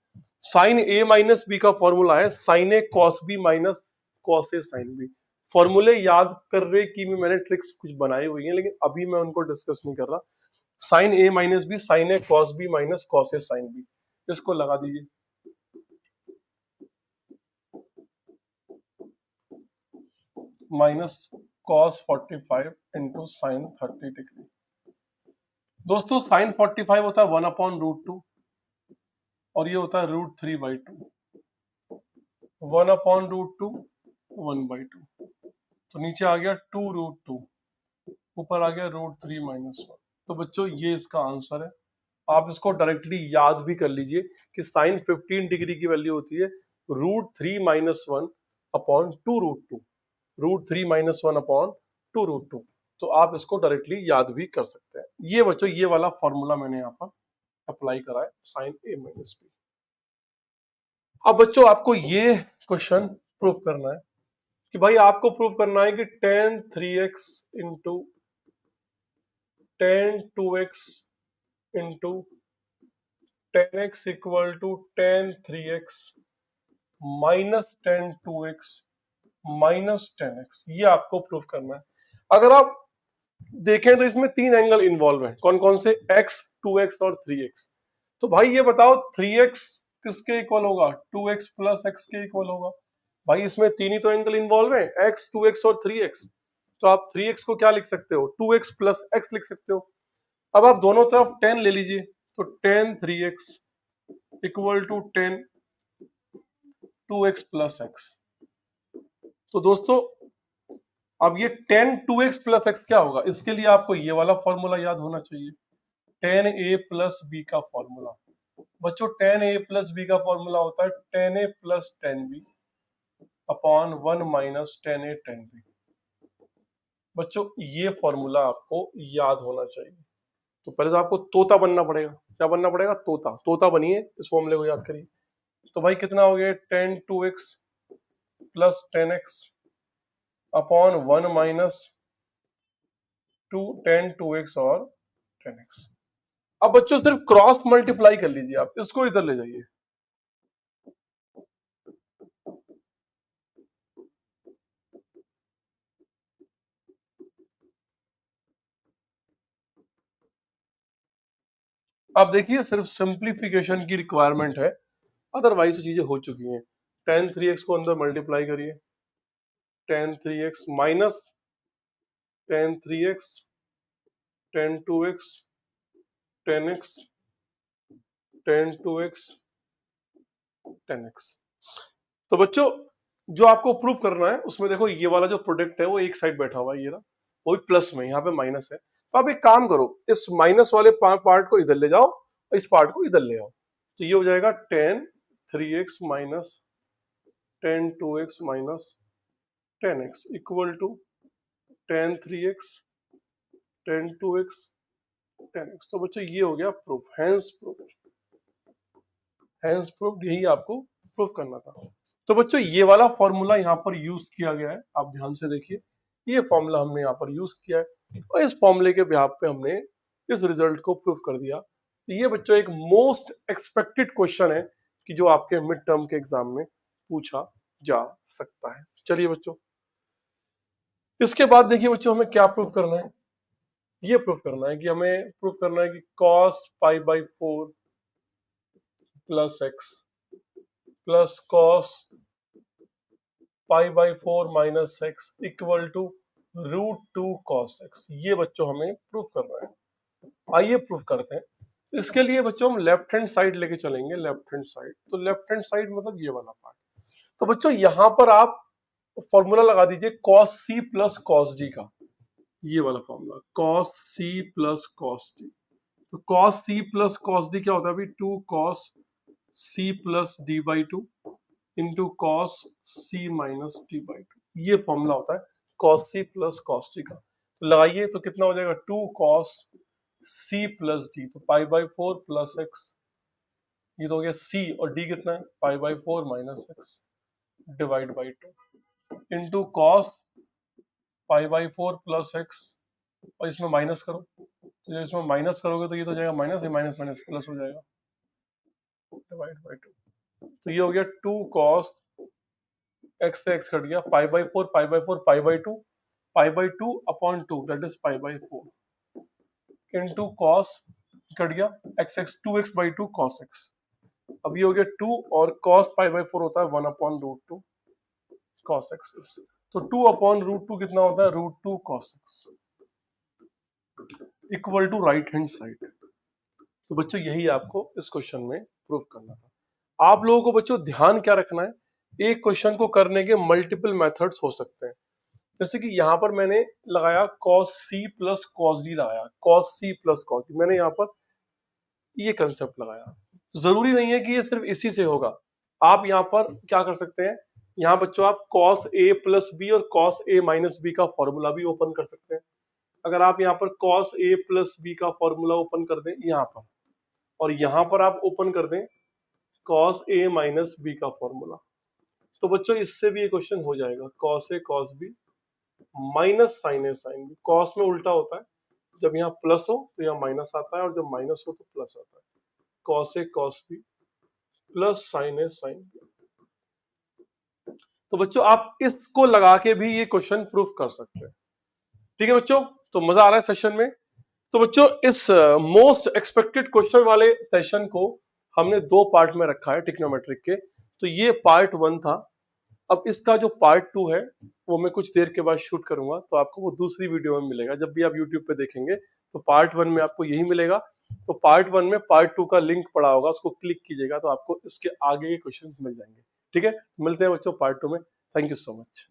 साइन ए माइनस बी का फॉर्मूला है sign A cos B minus cos A sine B. फॉर्मूले याद करने की भी मैंने ट्रिक्स कुछ बनाई हुई हैं, लेकिन अभी मैं उनको डिस्कस नहीं कर रहा। Sign A minus B sign A cos B minus cos A sine B, इसको लगा दीजिए। Minus cos 45 into sine 30 degree. दोस्तों साइन 45 होता है 1/√2, और ये होता है √3/2, 1/√2 1/2, तो नीचे आ गया 2√2, ऊपर आ गया √3 - 1। तो बच्चों ये इसका आंसर है, आप इसको डायरेक्टली याद भी कर लीजिए कि साइन 15 डिग्री की वैल्यू होती है √3 - 1 अपॉन 2√2, √3 - 1 अपॉन 2√2। तो आप इसको डायरेक्टली याद भी कर सकते हैं। ये बच्चों ये वाला फॉर्मूला मैंने यहाँ पर अप्लाई करा है साइन A - B। अब बच्चों आपको ये क्वेश्चन प्रूव करना है कि भाई आपको प्रूव करना है कि tan 3x into tan 2x into tan x equal to tan 3x minus tan 2x minus tan x, ये आपको प्रूव करना है। अगर आप देखें तो इसमें 3 एंगल इन्वॉल्व हैं। कौन कौन से? x, 2x और 3x। तो भाई ये बताओ 3x किसके इक्वल होगा? 2x प्लस x के इक्वल होगा। भाई इसमें 3 ही तो एंगल इन्वॉल्व है, x, 2x और 3x। तो आप 3x को क्या लिख सकते हो? 2x प्लस x लिख सकते हो। अब आप दोनों तरफ 10 ले लीजिए, तो tan 3x equal to tan 2x plus x। तो दोस्तों अब ये tan 2x प्लस x क्या होगा? इसके लिए आपको ये वाला फॉर्मूला याद होना चाहिए, tan a प्लस b का फॉर्मूला। बच्चों tan a प्लस b का फॉर्मूला होता है tan a plus tan b upon 1 minus tan a tan b। बच्चों ये फॉर्मूला आपको याद होना चाहिए। तो पहले तो आपको तोता बनना पड़ेगा। क्या बनना पड़ेगा? तोता। तोता बनिए, इस फॉर्मूले को याद करिए। तो भाई कितना हो गया? tan 2x plus tan x upon 1 minus 2 tan 2x और tan x। अब बच्चों सिर्फ क्रॉस मल्टीप्लाई कर लीजिए, आप इसको इधर ले जाइए। आप देखिए सिर्फ सिंप्लीफिकेशन की रिक्वायरमेंट है, अदरवाइज चीजें हो चुकी हैं। tan 3x को अंदर मल्टीप्लाई करिए, tan 3x minus tan 3x tan 2x tan x tan 2x tan x। तो बच्चों जो आपको प्रूव करना है उसमें देखो ये वाला जो प्रोडक्ट है वो एक साइड बैठा हुआ है, ये ना वो भी प्लस में, यहाँ पे माइनस है। तो आप एक काम करो, इस माइनस वाले पार्ट को इधर ले जाओ और इस पार्ट को इधर ले आओ। तो ये हो जाएगा tan 3x minus tan 2x minus tan x equal to tan 3x tan 2x tan x। तो बच्चों ये हो गया proof, hence proof, hence proof. यही आपको प्रूफ करना था। तो बच्चों ये वाला फॉर्मूला यहाँ पर यूज किया गया है, आप ध्यान से देखिए। ये फॉर्मूला हमने यहाँ पर यूज किया है और इस फॉर्मूले के बिहाफ पे हमने इस रिजल्ट को प्रूफ कर दिया। तो ये बच्चों एक मोस्ट एक्सपेक्टेड क्वेश्चन है कि जो आपके मिड टर्म के एग्जाम में पूछा जा सकता है। चलिए बच्चों इसके बाद देखिए बच्चों हमें क्या प्रूफ करना है। ये प्रूफ करना है कि हमें प्रूफ करना है कि cos π/4 plus x plus cos π/4 minus x equal to √2 cos x। ये बच्चों हमें प्रूफ करना है। आइए प्रूफ करते हैं। इसके लिए बच्चों हम लेफ्ट हैंड साइड लेके चलेंगे, लेफ्ट हैंड साइड। तो लेफ्ट हैंड साइड मतलब ये वाला पार्ट। तो बच्चों यहां पर आप फॉर्मूला लगा दीजिए cos c plus cos d का, ये वाला formula cos c plus cos d। तो cos c plus cos d क्या होता है अभी? 2 cos c plus d/2 into cos c minus d/2। ये फॉर्मूला होता है cos c plus cos d का। तो लगाइए तो कितना हो जाएगा? 2 cos c प्लस d, तो π/4 प्लस x, ये तो हो गया c, और d कितना है? π/4 minus x divide by 2 into cos π/4 plus x, और इसमें माइनस करो, तो जब इसमें माइनस करोगे तो ये तो हो जाएगा माइनस, ये माइनस माइनस प्लस हो जाएगा डिवाइड बाई 2। तो ये हो गया 2 cos x से x कट गया, π/4 π/2 π/2 upon 2 that is π/4 into cos cut गया x 2x/2 cos x। अब ये हो गया 2 और cos π/4 होता है 1 अपॉन √2 cos x। तो 2 अपॉन √2 कितना होता है? √2 cos x equal to right hand side. तो बच्चों यही आपको इस क्वेश्चन में प्रूव करना था। आप लोगों को बच्चों ध्यान क्या रखना है, एक क्वेश्चन को करने के मल्टीपल मेथड्स हो सकते हैं। जैसे कि यहाँ पर मैंने लगाया cos c plus cos d लगाया, cos c plus cos d। मैंने यहाँ पर ये कंसेप्ट लगाया। जरूरी नहीं है कि ये सिर्फ इसी से होगा, आप यहाँ पर क्या कर सकते हैं, यहाँ बच्चों आप cos a प्लस बी और cos a माइनस बी का फॉर्मूला भी ओपन कर सकते हैं। अगर आप यहाँ पर cos a प्लस बी का फॉर्मूला ओपन कर दें यहाँ पर, और यहाँ पर आप ओपन कर दें cos a माइनस बी का फॉर्मूला, तो बच्चों इससे भी ये क्वेश्चन हो जाएगा। cos a cos b minus sin a sin b, cos में उल्टा होता है, जब यहाँ प्लस हो तो यहाँ माइनस आता है, और जब माइनस हो तो प्लस आता है। cos a cos b plus sin a sin b। तो बच्चों आप इसको लगा के भी ये क्वेश्चन प्रूफ कर सकते हैं। ठीक है बच्चों, तो मजा आ रहा है सेशन में। तो बच्चों इस मोस्ट एक्सपेक्टेड क्वेश्चन वाले सेशन को हमने दो पार्ट में रखा है ट्रिग्नोमेट्रिक के। तो ये पार्ट 1 था। अब इसका जो पार्ट 2 है वो मैं कुछ देर के बाद शूट करूंगा, तो आपको वो दूसरी वीडियो में मिलेगा। जब भी आप यूट्यूब पे देखेंगे तो पार्ट 1 में आपको यही मिलेगा। तो पार्ट 1 में पार्ट 2 का लिंक पड़ा होगा, उसको क्लिक कीजिएगा तो आपको इसके आगे के क्वेश्चन मिल जाएंगे। ठीक है, मिलते हैं बच्चों पार्ट 2 में। Thank you so much.